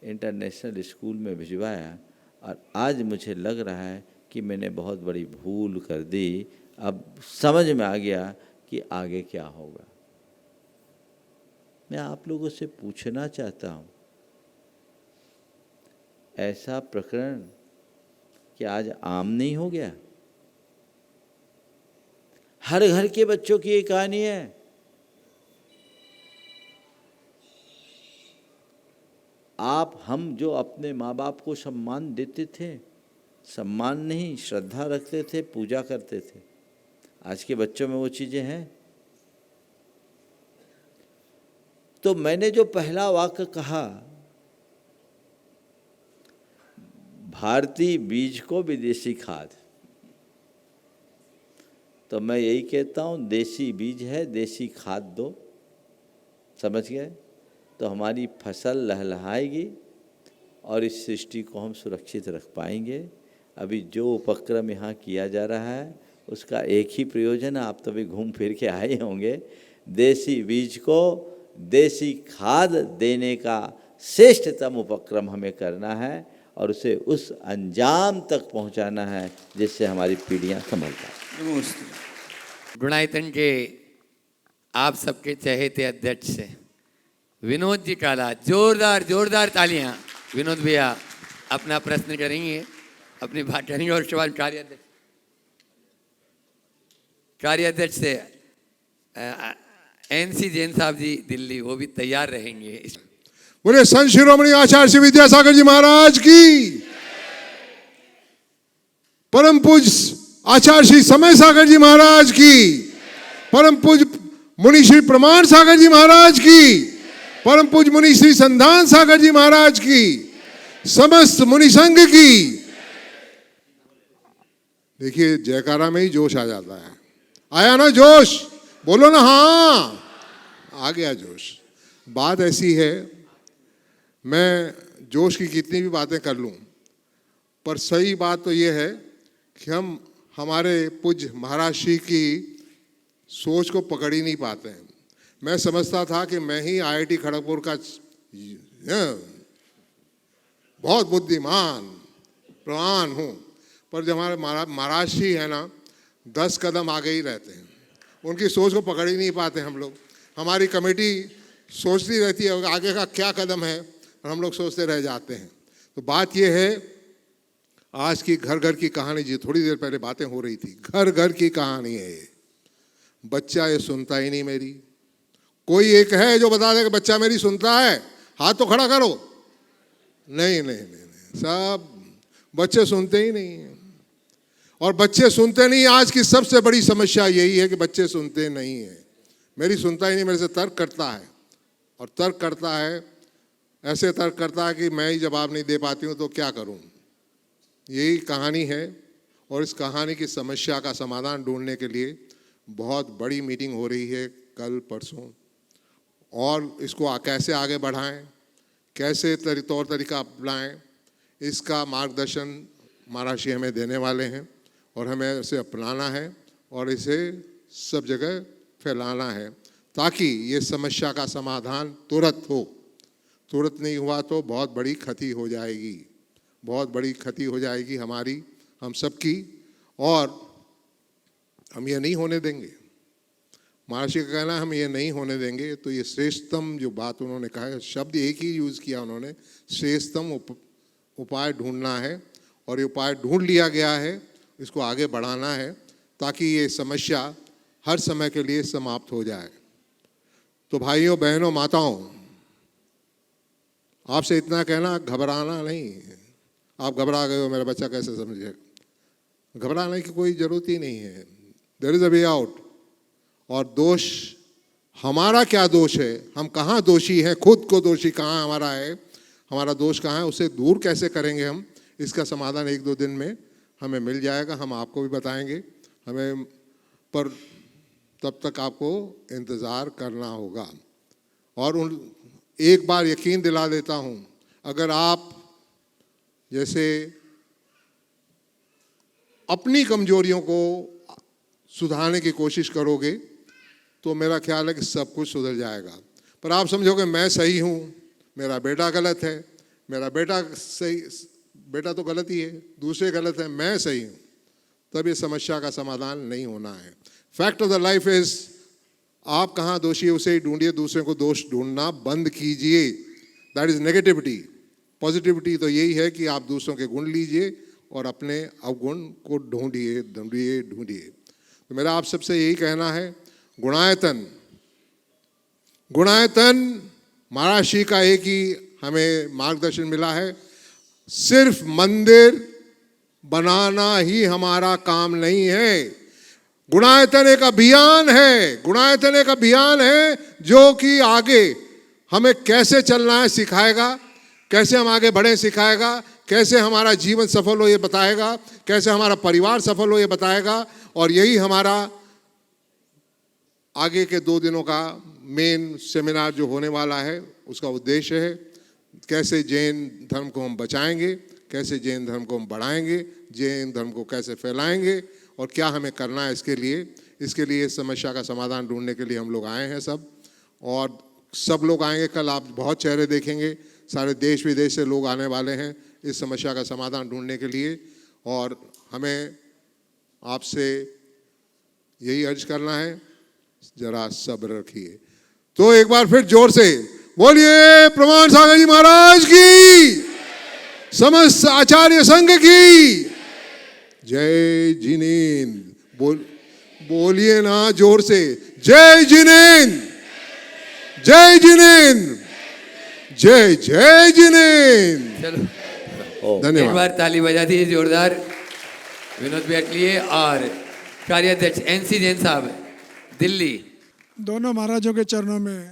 इंटरनेशनल स्कूल में भिजवाया और आज मुझे लग रहा है कि मैंने बहुत बड़ी भूल कर दी। अब समझ में आ गया कि आगे क्या होगा। मैं आप लोगों से पूछना चाहता हूँ, ऐसा प्रकरण कि आज आम नहीं हो गया? हर घर के बच्चों की ये कहानी है। हम जो अपने माँ बाप को सम्मान देते थे, सम्मान नहीं, श्रद्धा रखते थे, पूजा करते थे, आज के बच्चों में वो चीज़ें हैं। तो मैंने जो पहला वाक्य कहा, भारतीय बीज को विदेशी खाद, तो मैं यही कहता हूँ, देसी बीज है, देसी खाद दो। समझ गए? तो हमारी फसल लहलहाएगी और इस सृष्टि को हम सुरक्षित रख पाएंगे। अभी जो उपक्रम यहाँ किया जा रहा है उसका एक ही प्रयोजन है, आप तो भी घूम फिर के आए होंगे, देसी बीज को देसी खाद देने का श्रेष्ठतम उपक्रम हमें करना है और उसे उस अंजाम तक पहुंचाना है जिससे हमारी पीढ़ियां संभल पाएं। नमस्ते। गुणायतन के आप सबके चहेते अध्यक्ष विनोद जी काला, जोरदार जोरदार तालियां। विनोद भैया अपना प्रश्न करेंगे, अपनी बात करेंगे और सवाल कार्याध्यक्ष से NC जैन साहब जी दिल्ली, वो भी तैयार रहेंगे। बोले संत शिरोमणि आचार्य श्री विद्यासागर जी महाराज की, परम पूज आचार्य श्री समय सागर जी महाराज की, परम पूज मुनि श्री प्रमाण सागर जी महाराज की, परम पूज मुनि श्री संधान सागर जी महाराज की, समस्त मुनि संघ की। देखिए जयकारा में ही जोश आ जाता है। आया ना जोश? बोलो ना हाँ, आ गया जोश। बात ऐसी है, मैं जोश की कितनी भी बातें कर लूं, पर सही बात तो ये है कि हम हमारे पूज्य महाराज श्री की सोच को पकड़ ही नहीं पाते हैं। मैं समझता था कि मैं ही IIT खड़गपुर का बहुत बुद्धिमान प्रवान हूँ, पर जो हमारे महाराज श्री है ना, 10 कदम आगे ही रहते हैं। उनकी सोच को पकड़ ही नहीं पाते हम लोग। हमारी कमेटी सोचती रहती है आगे का क्या कदम है, और हम लोग सोचते रह जाते हैं। तो बात यह है, आज की घर घर की कहानी, जी थोड़ी देर पहले बातें हो रही थी, घर घर की कहानी है ये। बच्चा ये सुनता ही नहीं मेरी। कोई एक है जो बता दे कि बच्चा मेरी सुनता है? हाथ तो खड़ा करो। नहीं नहीं नहीं, नहीं। सब बच्चे सुनते ही नहीं हैं। और बच्चे सुनते नहीं, आज की सबसे बड़ी समस्या यही है कि बच्चे सुनते नहीं हैं। मेरी सुनता ही नहीं, मेरे से तर्क करता है, और तर्क करता है, ऐसे तर्क करता है कि मैं ही जवाब नहीं दे पाती हूँ तो क्या करूँ। यही कहानी है, और इस कहानी की समस्या का समाधान ढूंढने के लिए बहुत बड़ी मीटिंग हो रही है कल परसों। और इसको कैसे आगे बढ़ाएं, कैसे तौर तरीका अपनाएं, इसका मार्गदर्शन महाराज जी हमें देने वाले हैं, और हमें इसे अपनाना है और इसे सब जगह फैलाना है, ताकि ये समस्या का समाधान तुरंत हो। तुरंत नहीं हुआ तो बहुत बड़ी क्षति हो जाएगी, बहुत बड़ी क्षति हो जाएगी हमारी, हम सबकी, और हम ये नहीं होने देंगे। महर्षि का कहना है हम ये नहीं होने देंगे। तो ये श्रेष्ठतम जो बात उन्होंने कहा है, शब्द एक ही यूज़ किया उन्होंने, श्रेष्ठतम उपाय ढूंढना है, और ये उपाय ढूंढ लिया गया है, इसको आगे बढ़ाना है ताकि ये समस्या हर समय के लिए समाप्त हो जाए। तो भाइयों बहनों माताओं, आपसे इतना कहना, घबराना नहीं। आप घबरा गए हो, मेरा बच्चा कैसे समझे? घबराने की कोई ज़रूरत ही नहीं है। There is a way out. और दोष हमारा क्या दोष है, हम कहाँ दोषी हैं, खुद को दोषी कहाँ हमारा है, हमारा दोष कहाँ है, उसे दूर कैसे करेंगे हम, इसका समाधान 1-2 दिन में हमें मिल जाएगा। हम आपको भी बताएंगे हमें, पर तब तक आपको इंतज़ार करना होगा। और एक बार यकीन दिला देता हूँ, अगर आप जैसे अपनी कमजोरियों को सुधारने की कोशिश करोगे तो मेरा ख्याल है कि सब कुछ सुधर जाएगा। पर आप समझोगे मैं सही हूँ, मेरा बेटा गलत है, मेरा बेटा सही, बेटा तो गलत ही है, दूसरे गलत है, मैं सही हूँ, तब ये समस्या का समाधान नहीं होना है। Fact of the life is, आप कहाँ दोषी है उसे ही ढूंढिए, दूसरे को दोष ढूंढना बंद कीजिए। That is negativity. पॉजिटिविटी तो यही है कि आप दूसरों के गुण लीजिए और अपने अवगुण को ढूंढिए ढूंढिए ढूंढिए। तो मेरा आप सबसे यही कहना है, गुणायतन गुणायतन महाराज श्री का एक ही हमें मार्गदर्शन मिला है, सिर्फ मंदिर बनाना ही हमारा काम नहीं है। गुणायतन एक अभियान है, गुणायतन एक अभियान है जो कि आगे हमें कैसे चलना है सिखाएगा, कैसे हम आगे बढ़े सिखाएगा, कैसे हमारा जीवन सफल हो ये बताएगा, कैसे हमारा परिवार सफल हो ये बताएगा। और यही हमारा आगे के 2 दिनों का मेन सेमिनार जो होने वाला है उसका उद्देश्य है, कैसे जैन धर्म को हम बचाएंगे, कैसे जैन धर्म को हम बढ़ाएंगे, जैन धर्म को कैसे फैलाएंगे और क्या हमें करना है इसके लिए समस्या का समाधान ढूंढने के लिए हम लोग आए हैं सब। और सब लोग आएंगे, कल आप बहुत चेहरे देखेंगे, सारे देश विदेश से लोग आने वाले हैं इस समस्या का समाधान ढूंढने के लिए, और हमें आपसे यही अर्ज करना है, जरा सब्र रखिए। तो एक बार फिर जोर से बोलिए प्रमाण सागर जी महाराज की, समस्त आचार्य संघ की जय जिनेन्द्र। बोलिए ना जोर से, जय जिनेन्द्र, जय जिनेन्द्र, जय जय जिनेन्द्र। चलो एक धन्यवाद। बार ताली बजा दीजिए जोरदार विनोद भैया के लिए। और कार्याध्यक्ष NC जैन साहब, दिल्ली। दोनों महाराजों के चरणों में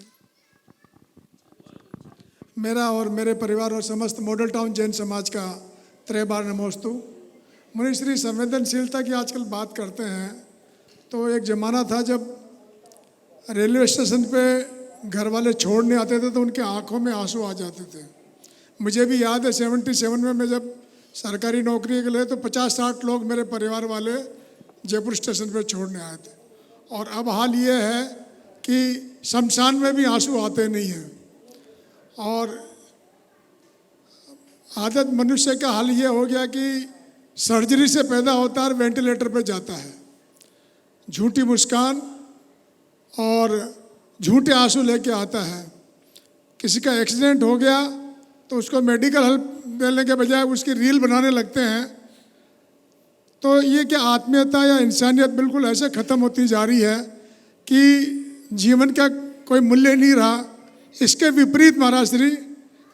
मेरा और मेरे परिवार और समस्त मॉडल टाउन जैन समाज का त्रय बार नमोस्तु। मुनिश्री, संवेदनशीलता की आजकल बात करते हैं तो एक ज़माना था जब रेलवे स्टेशन पे घर वाले छोड़ने आते थे तो उनके आंखों में आंसू आ जाते थे। मुझे भी याद है 77 में मैं जब सरकारी नौकरी के लिए तो 50-60 लोग मेरे परिवार वाले जयपुर स्टेशन पे छोड़ने आए थे। और अब हाल ये है कि शमशान में भी आंसू आते नहीं हैं। और आदत मनुष्य का हाल ये हो गया कि सर्जरी से पैदा होता है और वेंटिलेटर पे जाता है। झूठी मुस्कान और झूठे आंसू लेके आता है। किसी का एक्सीडेंट हो गया तो उसको मेडिकल हेल्प देने के बजाय उसकी रील बनाने लगते हैं। तो ये क्या आत्मीयता या इंसानियत बिल्कुल ऐसे ख़त्म होती जा रही है कि जीवन का कोई मूल्य नहीं रहा। इसके विपरीत महाराज श्री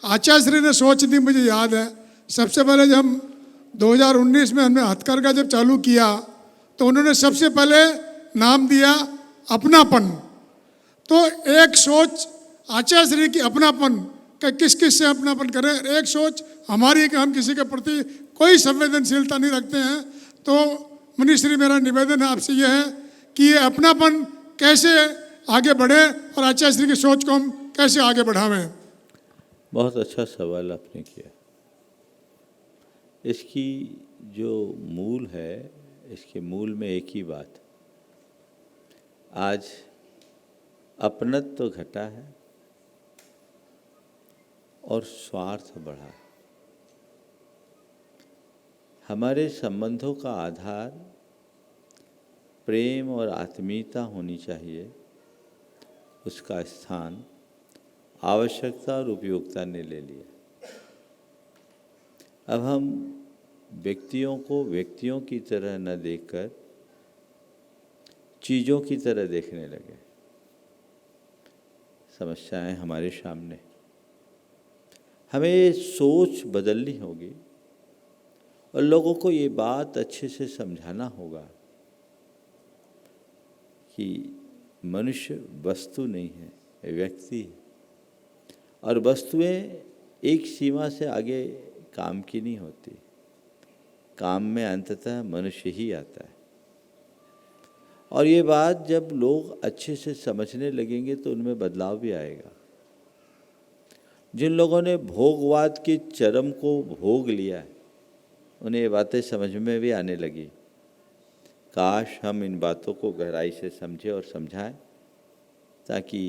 आचार्य श्री ने सोच दी। मुझे याद है सबसे पहले जब हम 2019 में हमने हथकरघा जब चालू किया तो उन्होंने सबसे पहले नाम दिया अपनापन। तो एक सोच आचार्य श्री की अपनापन का किस किस से अपनापन करें, एक सोच हमारी है कि हम किसी के प्रति कोई संवेदनशीलता नहीं रखते हैं। तो मुनिश्री, मेरा निवेदन है आपसे यह है कि ये अपनापन कैसे आगे बढ़े और आचार्य श्री की सोच को हम कैसे आगे बढ़ावें। बहुत अच्छा सवाल आपने किया। इसकी जो मूल है, इसके मूल में एक ही बात, आज अपनत्व तो घटा है और स्वार्थ बढ़ा है। हमारे संबंधों का आधार प्रेम और आत्मीयता होनी चाहिए, उसका स्थान आवश्यकता और उपयोगिता ने ले लिया। अब हम व्यक्तियों को व्यक्तियों की तरह न देखकर चीज़ों की तरह देखने लगे। समस्याएं हमारे सामने, हमें ये सोच बदलनी होगी और लोगों को ये बात अच्छे से समझाना होगा कि मनुष्य वस्तु नहीं है, व्यक्ति है। और वस्तुएं एक सीमा से आगे काम की नहीं होती। काम में अंततः मनुष्य ही आता है। और ये बात जब लोग अच्छे से समझने लगेंगे तो उनमें बदलाव भी आएगा। जिन लोगों ने भोगवाद के चरम को भोग लिया है उन्हें ये बातें समझ में भी आने लगी। काश हम इन बातों को गहराई से समझें और समझाएं ताकि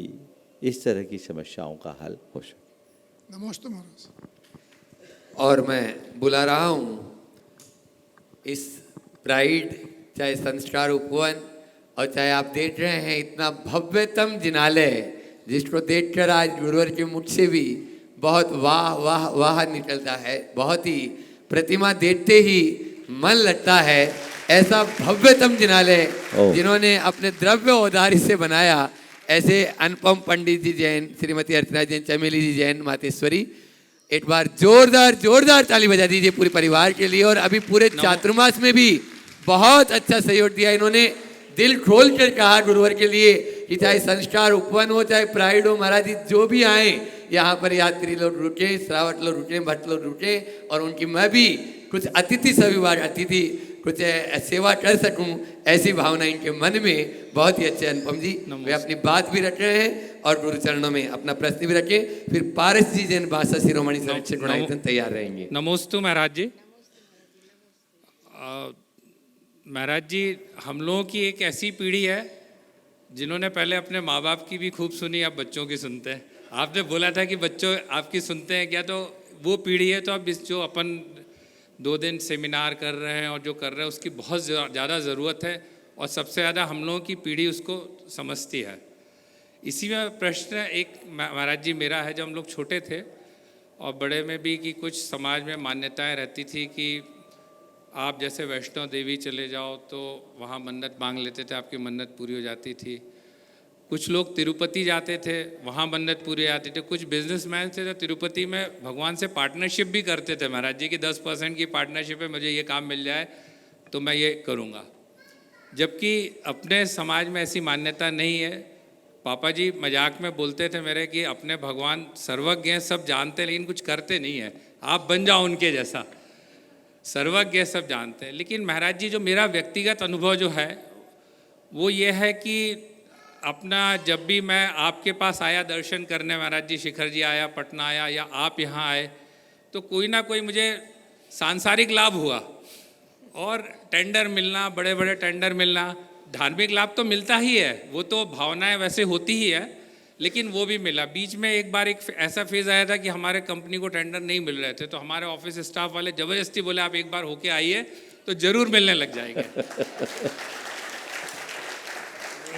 इस तरह की समस्याओं का हल हो सके। नमस्ते महाराज। और मैं बुला रहा हूँ इस प्राइड, चाहे संस्कार उपवन और चाहे आप देख रहे हैं इतना भव्यतम जिनालय, जिसको देखकर आज गुरुवर के मुख से भी बहुत वाह वाह वाह निकलता है। बहुत ही प्रतिमा देखते ही मन लगता है। ऐसा भव्यतम जिनालय जिन्होंने अपने द्रव्य औदार्य से बनाया, ऐसे अनुपम पंडित जी जैन, श्रीमती अर्चना जैन, चमेली जी जैन, मातेश्वरी, एक बार जोरदार जोरदार ताली बजा दीजिए पूरे परिवार के लिए। और अभी पूरे चातुर्मास में भी बहुत अच्छा सहयोग दिया इन्होंने। दिल खोल कर कहा गुरुवर के लिए कि चाहे संस्कार उपवन हो, चाहे प्राइड हो, महाराज जी जो भी आए यहाँ पर यात्री लोग रुके, श्रावक लोग रुके, भक्त लोग रुके, और उनकी मैं भी कुछ अतिथि सविवार अतिथि कुछ सेवा कर सकूं, ऐसी भावना इनके मन में। बहुत ही अच्छे अनुपम जी, वे अपनी बात भी रख रहे हैं और गुरु चरणों में अपना प्रश्न भी रखें। फिर पारस जी जैन भाषा शिरोमणि संरक्षक गुणायतन तैयार रहेंगे। नमोस्तु महाराज जी। महाराज जी, हम लोगों की एक ऐसी पीढ़ी है जिन्होंने पहले अपने माँ बाप की भी खूब सुनी, अब बच्चों की सुनते हैं। आपने बोला था कि बच्चों आपकी सुनते हैं क्या, तो वो पीढ़ी है, तो अब इस जो अपन 2 दिन सेमिनार कर रहे हैं और जो कर रहे हैं उसकी बहुत ज़्यादा ज़रूरत है, और सबसे ज़्यादा हम लोगों की पीढ़ी उसको समझती है। इसी में प्रश्न एक महाराज जी मेरा है, जब हम लोग छोटे थे और बड़े में भी, कि कुछ समाज में मान्यताएं रहती थी कि आप जैसे वैष्णो देवी चले जाओ तो वहाँ मन्नत मांग लेते थे, आपकी मन्नत पूरी हो जाती थी। कुछ लोग तिरुपति जाते थे, वहाँ मन्नत पूरी हो जाती थी। कुछ बिजनेसमैन थे जो तिरुपति में भगवान से पार्टनरशिप भी करते थे, महाराज जी की 10% की पार्टनरशिप है, मुझे ये काम मिल जाए तो मैं ये करूँगा। जबकि अपने समाज में ऐसी मान्यता नहीं है। पापा जी मजाक में बोलते थे मेरे कि अपने भगवान सर्वज्ञ हैं, सब जानते हैं, लेकिन कुछ करते नहीं है, आप बन जाओ उनके जैसा। सर्वज्ञ सब जानते हैं, लेकिन महाराज जी जो मेरा व्यक्तिगत अनुभव जो है वो ये है कि अपना जब भी मैं आपके पास आया दर्शन करने, महाराज जी शिखर जी आया, पटना आया, या आप यहाँ आए, तो कोई ना कोई मुझे सांसारिक लाभ हुआ, और टेंडर मिलना, बड़े बड़े टेंडर मिलना। धार्मिक लाभ तो मिलता ही है, वो तो भावनाएं वैसे होती ही है, लेकिन वो भी मिला। बीच में एक बार एक ऐसा फेज़ आया था कि हमारे कंपनी को टेंडर नहीं मिल रहे थे, तो हमारे ऑफिस स्टाफ वाले ज़बरदस्ती बोले आप एक बार होके आइए तो ज़रूर मिलने लग जाएंगे।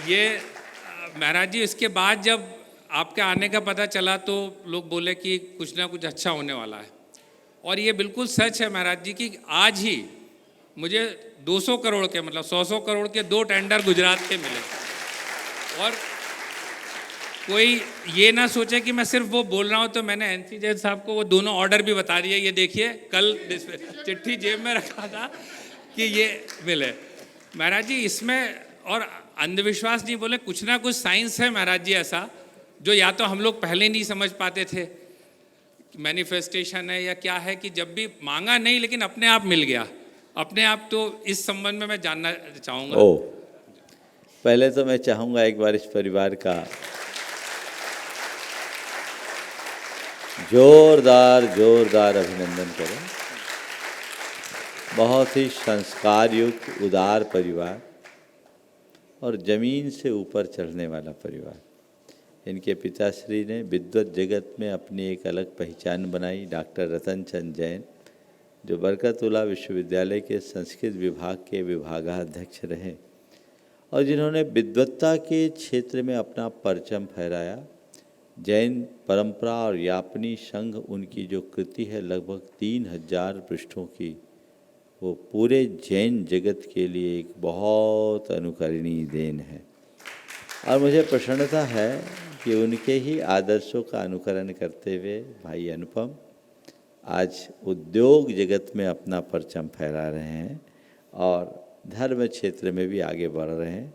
ये महाराज जी, इसके बाद जब आपके आने का पता चला तो लोग बोले कि कुछ ना कुछ अच्छा होने वाला है, और ये बिल्कुल सच है महाराज जी कि आज ही मुझे 200 करोड़ के, मतलब 100 करोड़ के 2 टेंडर गुजरात के मिले। और कोई ये ना सोचे कि मैं सिर्फ वो बोल रहा हूँ, तो मैंने एनसी जैन साहब को वो दोनों ऑर्डर भी बता दिए, ये देखिए कल चिट्ठी जेब में रखा था कि ये मिले। महाराज जी इसमें और अंधविश्वास नहीं बोले, कुछ ना कुछ साइंस है महाराज जी ऐसा, जो या तो हम लोग पहले नहीं समझ पाते थे, मैनिफेस्टेशन है या क्या है, कि जब भी मांगा नहीं लेकिन अपने आप मिल गया अपने आप। तो इस संबंध में मैं जानना चाहूँगा। पहले तो मैं चाहूँगा एक बार इस परिवार का जोरदार अभिनंदन करें। बहुत ही संस्कार युक्त, उदार परिवार और ज़मीन से ऊपर चढ़ने वाला परिवार। इनके पिताश्री ने विद्वत जगत में अपनी एक अलग पहचान बनाई। डॉक्टर रतन चंद जैन, जो बरकतुल्लाह विश्वविद्यालय के संस्कृत विभाग के विभागाध्यक्ष रहे और जिन्होंने विद्वत्ता के क्षेत्र में अपना परचम फहराया। जैन परंपरा और यापनी संघ, उनकी जो कृति है लगभग 3000 पृष्ठों की, वो पूरे जैन जगत के लिए एक बहुत अनुकरणीय देन है। और मुझे प्रसन्नता है कि उनके ही आदर्शों का अनुकरण करते हुए भाई अनुपम आज उद्योग जगत में अपना परचम फहरा रहे हैं और धर्म क्षेत्र में भी आगे बढ़ रहे हैं।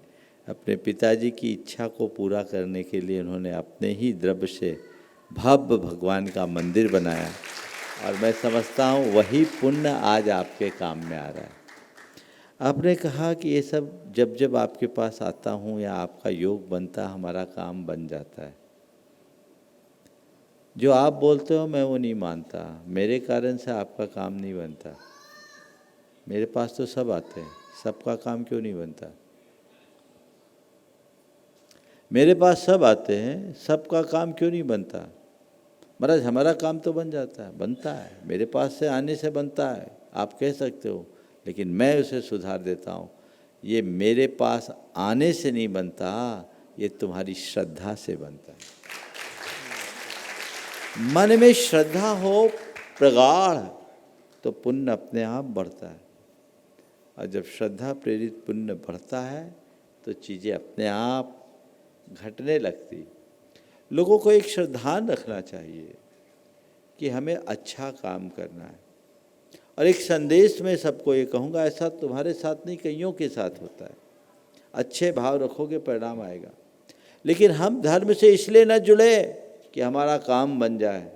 अपने पिताजी की इच्छा को पूरा करने के लिए उन्होंने अपने ही द्रव्य से भव्य भगवान का मंदिर बनाया, और मैं समझता हूँ वही पुण्य आज आपके काम में आ रहा है। आपने कहा कि ये सब जब जब आपके पास आता हूँ या आपका योग बनता, हमारा काम बन जाता है। जो आप बोलते हो मैं वो नहीं मानता, मेरे कारण से आपका काम नहीं बनता। मेरे पास तो सब आते हैं, सबका काम क्यों नहीं बनता? मेरे पास सब आते हैं, सबका काम क्यों नहीं बनता? महाराज हमारा काम तो बन जाता है, बनता है, मेरे पास से आने से बनता है, आप कह सकते हो, लेकिन मैं उसे सुधार देता हूँ। ये मेरे पास आने से नहीं बनता, ये तुम्हारी श्रद्धा से बनता है। मन में श्रद्धा हो प्रगाढ़ तो पुण्य अपने आप बढ़ता है, और जब श्रद्धा प्रेरित पुण्य बढ़ता है तो चीज़ें अपने आप घटने लगती। लोगों को एक श्रद्धान रखना चाहिए कि हमें अच्छा काम करना है, और एक संदेश में सबको ये कहूँगा, ऐसा तुम्हारे साथ नहीं कईयों के साथ होता है। अच्छे भाव रखोगे परिणाम आएगा। लेकिन हम धर्म से इसलिए न जुड़े कि हमारा काम बन जाए,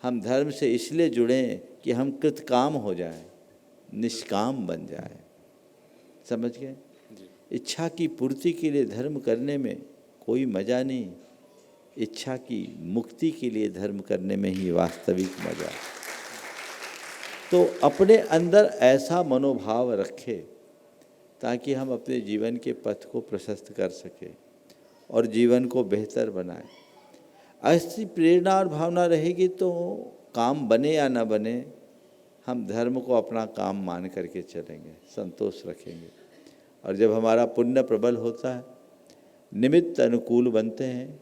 हम धर्म से इसलिए जुड़ें कि हम कृतकाम हो जाएं, निष्काम बन जाए। समझ गए? इच्छा की पूर्ति के लिए धर्म करने में कोई मज़ा नहीं, इच्छा की मुक्ति के लिए धर्म करने में ही वास्तविक मज़ा। तो अपने अंदर ऐसा मनोभाव रखें ताकि हम अपने जीवन के पथ को प्रशस्त कर सकें और जीवन को बेहतर बनाएं। ऐसी प्रेरणा और भावना रहेगी तो काम बने या ना बने, हम धर्म को अपना काम मान करके चलेंगे, संतोष रखेंगे। और जब हमारा पुण्य प्रबल होता है, निमित्त अनुकूल बनते हैं,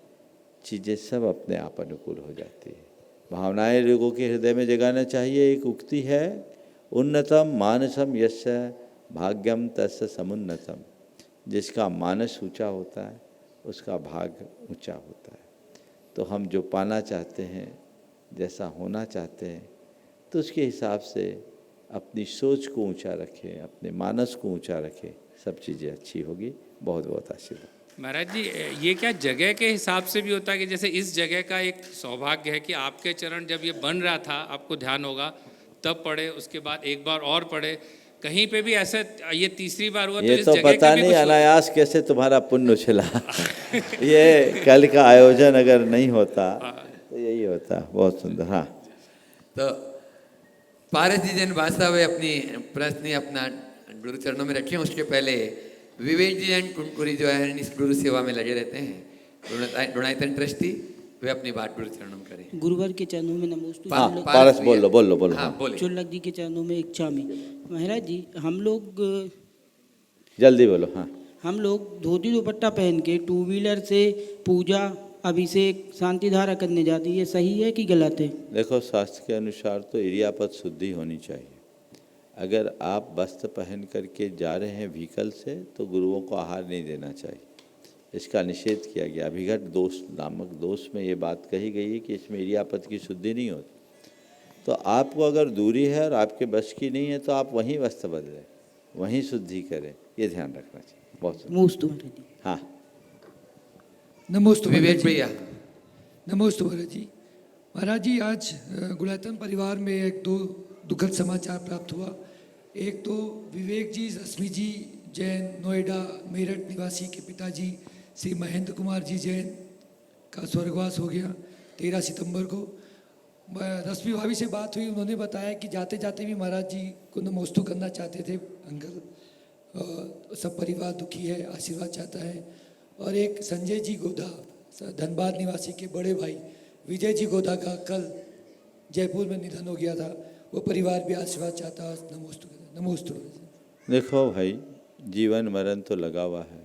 चीज़ें सब अपने आप अनुकूल हो जाती है। भावनाएं लोगों के हृदय में जगाना चाहिए। एक उक्ति है, उन्नतम मानसम यस्य भाग्यम तस्य समुन्नतम। जिसका मानस ऊंचा होता है उसका भाग्य ऊंचा होता है। तो हम जो पाना चाहते हैं, जैसा होना चाहते हैं, तो उसके हिसाब से अपनी सोच को ऊंचा रखें, अपने मानस को ऊंचा रखें, सब चीज़ें अच्छी होगी। बहुत बहुत आशीर्वाद। महाराज जी, ये क्या जगह के हिसाब से भी होता है कि जैसे इस जगह का एक सौभाग्य है कि आपके चरण जब ये बन रहा था, आपको ध्यान होगा, तब पढ़े, उसके बाद एक बार और पढ़े, कहीं पे भी ऐसे ये तीसरी बार हुआ? ये इस तो जगह पता का भी नहीं कुछ अनायास कैसे तुम्हारा पुण्य उछला। ये कल का आयोजन अगर नहीं होता तो यही होता। बहुत सुंदर। हाँ, तो पारस जी जैन वास्तव में अपनी प्रश्न अपना गुरु चरणों में रखे। उसके पहले विवेक जी एंड टुनकुरी जो है इस गुरु सेवा में लगे रहते हैं, डोनाइतन ट्रस्टी, वे अपनी बात गुरु चरणों में करें। गुरुवर के चरणों में नमोस्तु। हाँ, पारस बोलो। हाँ, बोले। चुल्लक जी के चरणों में इच्छामी। महाराज जी, हम लोग जल्दी बोलो। हाँ, हम लोग धोती दुपट्टा पहन के टू व्हीलर से पूजा, अभिषेक, शांति धारा करने जाते हैं, ये सही है कि गलत है? देखो, शास्त्र के अनुसार तो इरियापत शुद्धि होनी चाहिए। अगर आप वस्त्र पहन करके जा रहे हैं व्हीकल से, तो गुरुओं को आहार नहीं देना चाहिए। इसका निषेध किया गया। अभिघट दोष नामक दोष में ये बात कही गई है कि इसमें इरियापत की शुद्धि नहीं होती। तो आपको अगर दूरी है और आपके बस की नहीं है तो आप वहीं वस्त्र बदलें, वहीं शुद्धि करें, ये ध्यान रखना चाहिए। बहुत नमोस्तु। हाँ, नमोस्तु विवेक भैया। नमोस्तु महाराज जी। महाराज जी, आज गुलायतन परिवार में एक दो दुखद समाचार प्राप्त हुआ। एक तो विवेक जी, रश्मि जी जैन, नोएडा मेरठ निवासी के पिताजी श्री महेंद्र कुमार जी जैन का स्वर्गवास हो गया 13 सितंबर को। रश्मि भाभी से बात हुई, उन्होंने बताया कि जाते जाते भी महाराज जी को नमोस्तु करना चाहते थे। अंकल, सब परिवार दुखी है, आशीर्वाद चाहता है। और एक संजय जी गोधा, धनबाद निवासी के बड़े भाई विजय जी गोधा का कल जयपुर में निधन हो गया था, वो परिवार भी आशीर्वाद चाहता है। नमोस्तु। नमोस्तु। देखो भाई, जीवन मरण तो लगा हुआ है,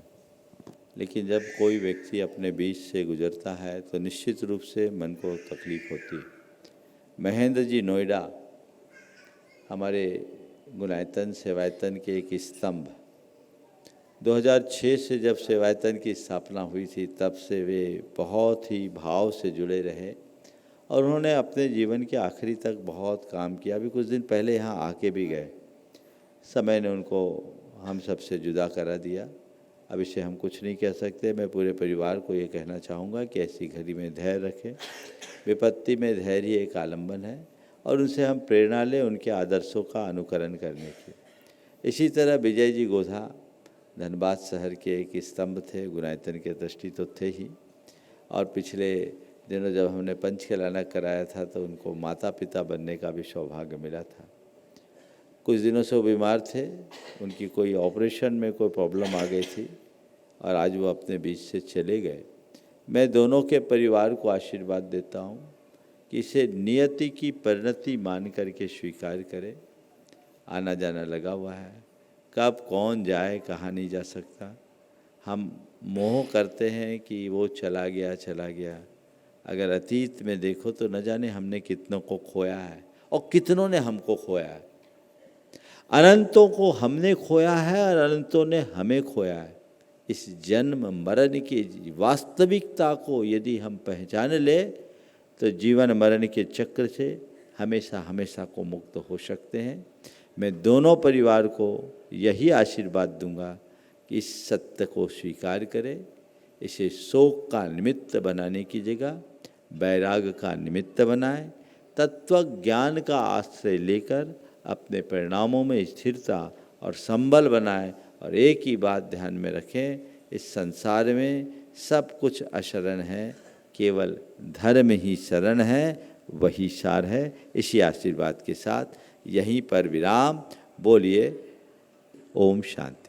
लेकिन जब कोई व्यक्ति अपने बीच से गुजरता है तो निश्चित रूप से मन को तकलीफ होती है। महेंद्र जी नोएडा हमारे गुलायतन सेवायतन के एक स्तंभ, 2006 से जब सेवायतन की स्थापना हुई थी तब से वे बहुत ही भाव से जुड़े रहे और उन्होंने अपने जीवन के आखिरी तक बहुत काम किया। अभी कुछ दिन पहले यहाँ आके भी गए। समय ने उनको हम सबसे जुदा करा दिया। अब इसे हम कुछ नहीं कह सकते। मैं पूरे परिवार को ये कहना चाहूँगा कि ऐसी घड़ी में धैर्य रखें। विपत्ति में धैर्य एक आलम्बन है और उनसे हम प्रेरणा लें उनके आदर्शों का अनुकरण करने की। इसी तरह विजय जी गोधा धनबाद शहर के एक स्तंभ थे, गुलायतन के दृष्टि तो थे ही। और पिछले दिनों जब हमने पंचकलाना कराया था तो उनको माता पिता बनने का भी सौभाग्य मिला था। कुछ दिनों से वो बीमार थे, उनकी कोई ऑपरेशन में कोई प्रॉब्लम आ गई थी और आज वो अपने बीच से चले गए। मैं दोनों के परिवार को आशीर्वाद देता हूँ कि इसे नियति की परिणति मान करके स्वीकार करें। आना जाना लगा हुआ है, कब कौन जाए कहाँ नहीं जा सकता। हम मोह करते हैं कि वो चला गया। अगर अतीत में देखो तो न जाने हमने कितनों को खोया है और कितनों ने हमको खोया है। अनंतों को हमने खोया है और अनंतों ने हमें खोया है। इस जन्म मरण की वास्तविकता को यदि हम पहचान ले तो जीवन मरण के चक्र से हमेशा हमेशा को मुक्त हो सकते हैं। मैं दोनों परिवार को यही आशीर्वाद दूंगा कि इस सत्य को स्वीकार करें, इसे शोक का निमित्त बनाने की जगह वैराग का निमित्त बनाएं, तत्व ज्ञान का आश्रय लेकर अपने परिणामों में स्थिरता और संबल बनाएं। और एक ही बात ध्यान में रखें, इस संसार में सब कुछ अशरण है, केवल धर्म ही शरण है, वही सार है। इसी आशीर्वाद के साथ यहीं पर विराम। बोलिए ओम शांति।